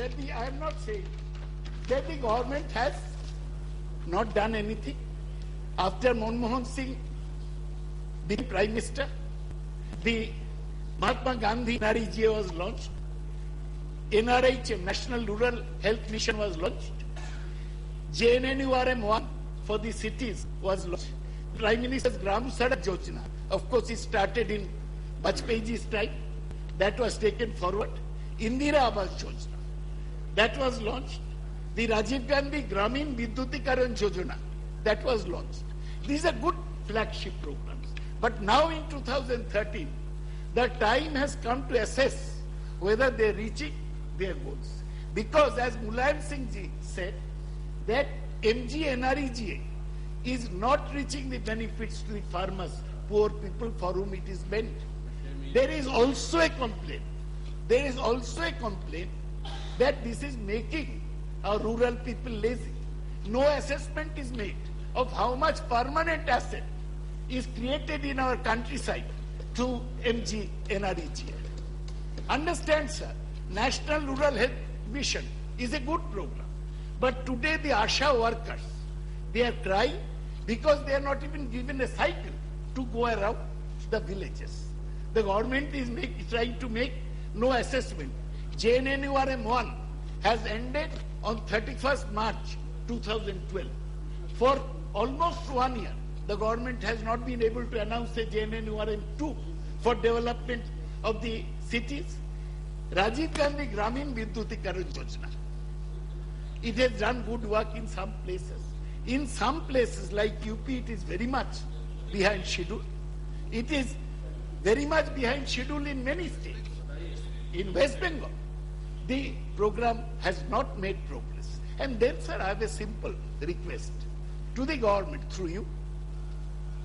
I am not saying that the government has not done anything. After Manmohan Singh became Prime Minister, the Mahatma Gandhi NREGA was launched. NRH, National Rural Health Mission, was launched. JNNURM-1 for the cities was launched. Prime Minister's Gram Sadak Yojana, of course, it started in Bajpayeeji's time. That was taken forward. Indira Awas Yojana, that was launched. The Rajiv Gandhi Gramin Vidyutikaran Yojana, that was launched. These are good flagship programs. But now in 2013, the time has come to assess whether they are reaching their goals. Because as Mulayam Singh ji said, that MGNREGA is not reaching the benefits to the farmers, poor people for whom it is meant. There is also a complaint. There is also a complaint that this is making our rural people lazy. No assessment is made of how much permanent asset is created in our countryside through MGNREGA. Understand, sir, National Rural Health Mission is a good program. But today the ASHA workers, they are crying because they are not even given a cycle to go around the villages. The government is trying to make no assessment. JNNURM-1 has ended on 31st March 2012. For almost 1 year, the government has not been able to announce a JNNURM-2 for development of the cities. Rajiv Gandhi Gramin Vidyutikaran Yojana, it has done good work in some places. In some places like UP, it is very much behind schedule. It is very much behind schedule in many states. In West Bengal, the program has not made progress. And then, sir, I have a simple request to the government through you,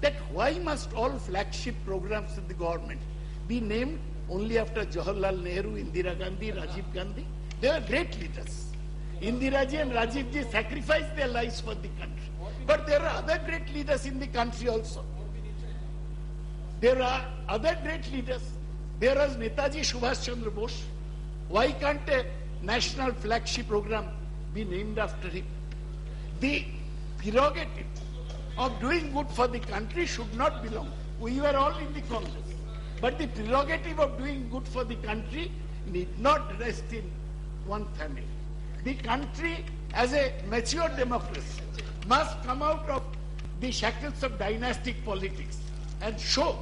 that why must all flagship programs of the government be named only after Jawaharlal Nehru, Indira Gandhi, Rajiv Gandhi? They were great leaders. Indira ji and Rajiv ji sacrificed their lives for the country. But there are other great leaders in the country also. There are other great leaders. There was Netaji Subhash Chandra Bose. Why can't a national flagship program be named after him? The prerogative of doing good for the country should not belong. We were all in the Congress. But the prerogative of doing good for the country need not rest in one family. The country, as a mature democracy, must come out of the shackles of dynastic politics and show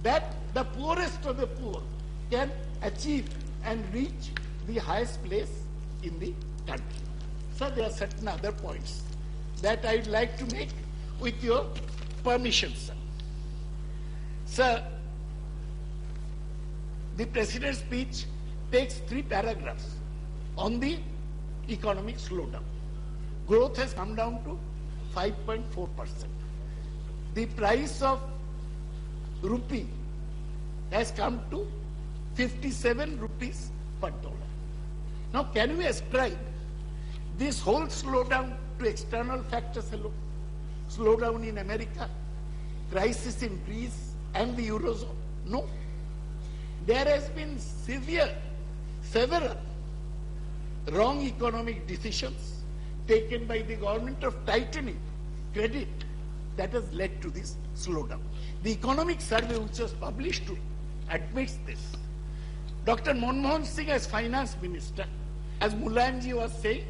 that the poorest of the poor can achieve and reach the highest place in the country. So there are certain other points that I would like to make with your permission, sir. Sir, the President's speech takes 3 paragraphs on the economic slowdown. Growth has come down to 5.4%. The price of rupee has come to 57 rupees per dollar. Now, can we ascribe this whole slowdown to external factors alone? Slowdown in America, crisis in Greece and the Eurozone? No. There has been several wrong economic decisions taken by the government of tightening credit that has led to this slowdown. The economic survey which was published admits this. Dr. Manmohan Singh as finance minister, as Mulayam ji was saying,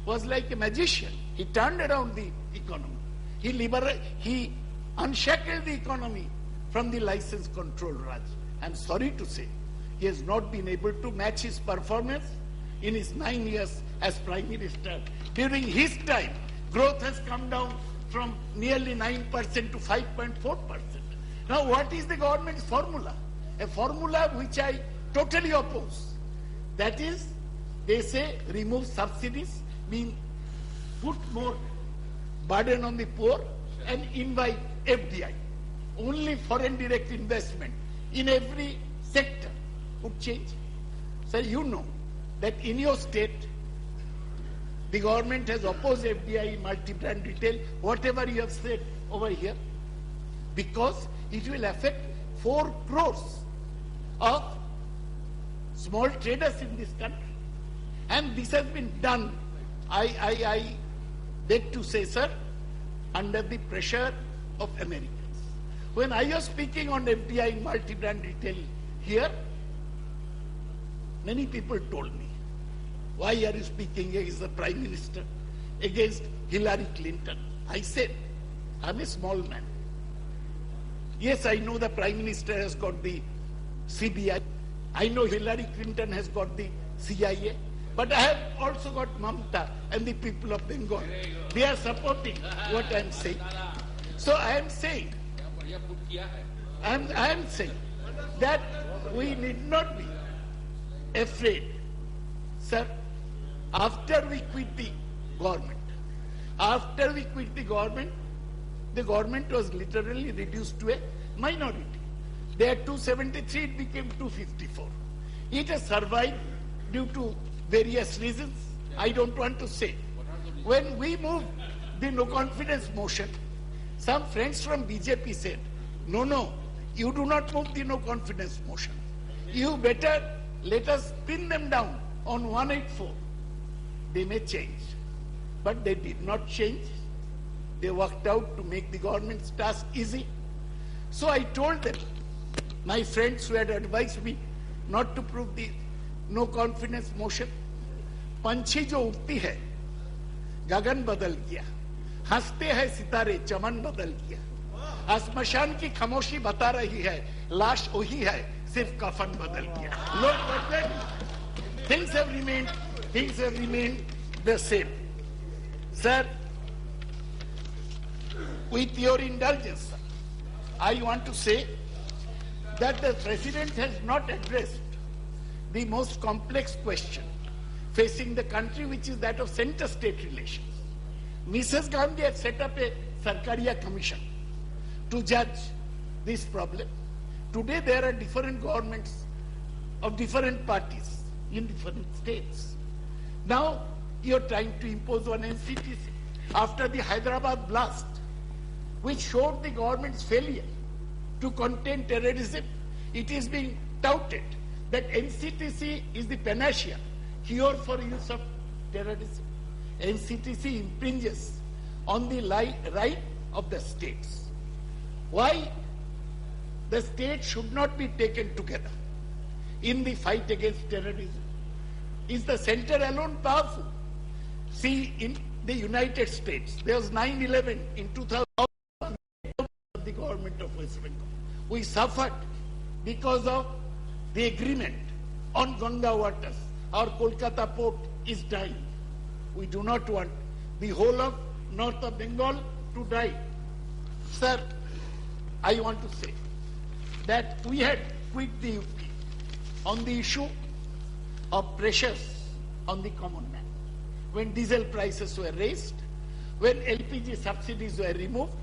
was like a magician. He turned around the economy. He unshackled the economy from the license control Raj. I'm sorry to say, he has not been able to match his performance in his 9 years as Prime Minister. During his time, growth has come down from nearly 9% to 5.4%. Now, what is the government's formula? A formula which I totally oppose. That is, they say remove subsidies, mean put more burden on the poor and invite FDI. Only foreign direct investment in every sector would change. So you know that in your state, the government has opposed FDI, multi-brand retail, whatever you have said over here, because it will affect 4 crores of small traders in this country. And this has been done, I beg to say, sir, under the pressure of Americans. When I was speaking on FDI in multi-brand retail here, many people told me, why are you speaking against the Prime Minister, against Hillary Clinton? I said, I'm a small man. Yes, I know the Prime Minister has got the CBI. I know Hillary Clinton has got the CIA. But I have also got Mamta and the people of Bengal. They are supporting what I am saying. So I am saying, I am saying that we need not be afraid. Sir, after we quit the government, the government was literally reduced to a minority. They had 273, it became 254. It has survived due to various reasons. I don't want to say. When we moved the no confidence motion, some friends from BJP said, no, you do not move the no confidence motion. You better let us pin them down on 184. They may change. But they did not change. They worked out to make the government's task easy. So I told them, my friends who had advised me not to prove the no confidence motion, पंछी जो उड़ती है गगन बदल गया, हंसते हैं सितारे चमन बदल गया, श्मशान की खामोशी बता रही है लाश वही है सिर्फ कफन बदल गया. Look, things have remained the same. Sir, with your indulgence, I want to say that the President has not addressed the most complex question facing the country, which is that of center-state relations. Mrs. Gandhi had set up a Sarkariya commission to judge this problem. Today there are different governments of different parties in different states. Now you are trying to impose on NCTC after the Hyderabad blast, which showed the government's failure to contain terrorism. It is being touted that NCTC is the panacea, cure for use of terrorism. NCTC impinges on the right of the states. Why the states should not be taken together in the fight against terrorism? Is the center alone powerful? See, in the United States, there was 9/11 in 2000, the government of West Bengal. We suffered because of the agreement on Ganga waters. Our Kolkata port is dying. We do not want the whole of north of Bengal to die. Sir, I want to say that we had quit the UP on the issue of pressures on the common man. When diesel prices were raised, when LPG subsidies were removed,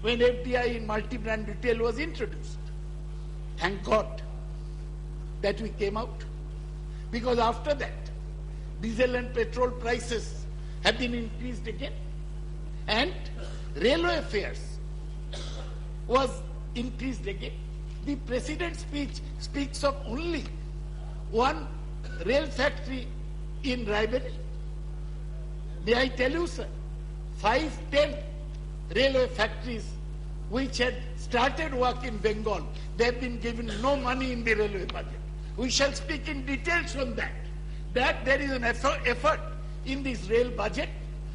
when FDI in multi-brand retail was introduced. Thank God that we came out, because after that, diesel and petrol prices have been increased again, and railway fares was increased again. The President's speech speaks of only one rail factory in Raebareli. May I tell you, sir, 5-10 railway factories which had started work in Bengal, they have been given no money in the railway budget. We shall speak in details on that. That there is an effort in this rail budget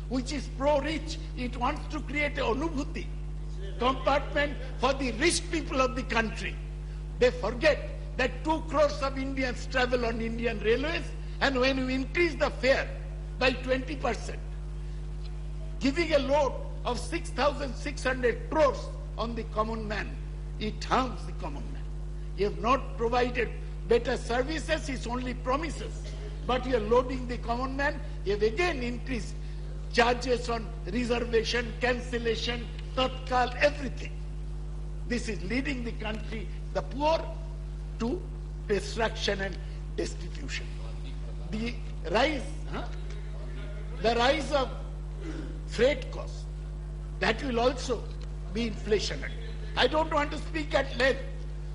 which is pro-rich. It wants to create an Anubhuti compartment for the rich people of the country. They forget that 2 crores of Indians travel on Indian railways, and when you increase the fare by 20%, giving a load of 6,600 crores on the common man, it harms the common man. You have not provided better services, it's only promises. But you are loading the common man. You have again increased charges on reservation, cancellation, tatkal, everything. This is leading the country, the poor, to destruction and destitution. The rise of freight costs, that will also be inflationary. I don't want to speak at length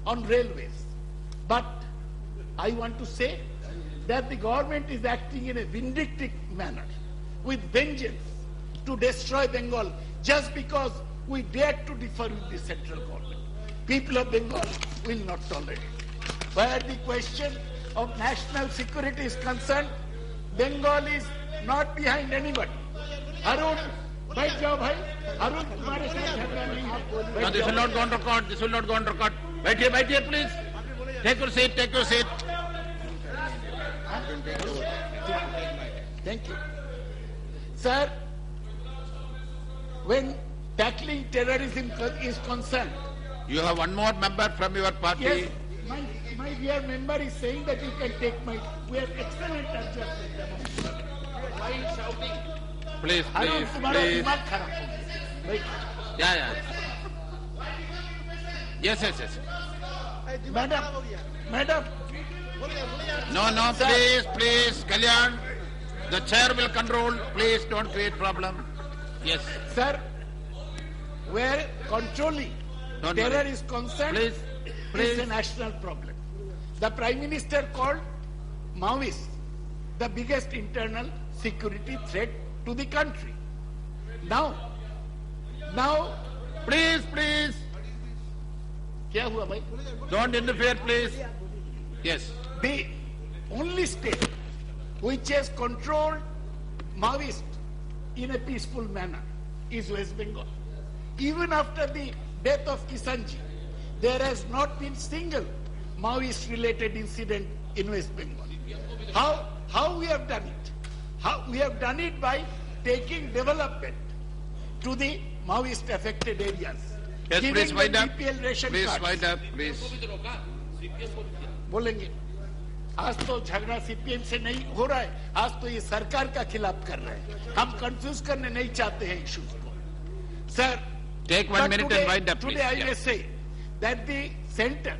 on railways, but I want to say that the government is acting in a vindictive manner, with vengeance, to destroy Bengal just because we dared to differ with the central government. People of Bengal will not tolerate it. Where the question of national security is concerned, Bengal is not behind anybody. Arun, बैठ जाओ भाई. Arun, तुम्हारे साथ झगड़ा नहीं है. No, this will not go on record. This will not go on record. बैठिए, please. Take your seat. Take your seat. Thank you. Sir, when tackling terrorism is concerned, You have one more member from your party. yes, my dear member is saying that you can take my. We have excellent adjustment. Why shouting? Please, Arun, please, तुम्हारा please. दिमाग खराब हो गया. Wait. Yeah. Yes. Madam. No, please, Kalyan. The chair will control. Please don't create problem. Yes. Sir, where controlling Don't terror worry. is concerned, Please. is a national problem. The Prime Minister called Maoists the biggest internal security threat to the country. Now, Please. क्या हुआ भाई? Don't interfere, please. Yes. The only state which has controlled Maoists in a peaceful manner is West Bengal. Even after the death of Kisanji, there has not been single Maoist-related incident in West Bengal. How we have done it? We have done it by taking development to the Maoist-affected areas. Yes, giving please wind them up. BPL ration Please cards. wind up, please. बोलेंगे आज तो झगड़ा CPM से नहीं हो रहा है, आज तो ये सरकार का खिलाफ कर रहे हैं. हम कंफ्यूज करने नहीं चाहते हैं इश्यूज को. Sir, Take 1 minute and wind up, please. Today I Yeah. may say that the center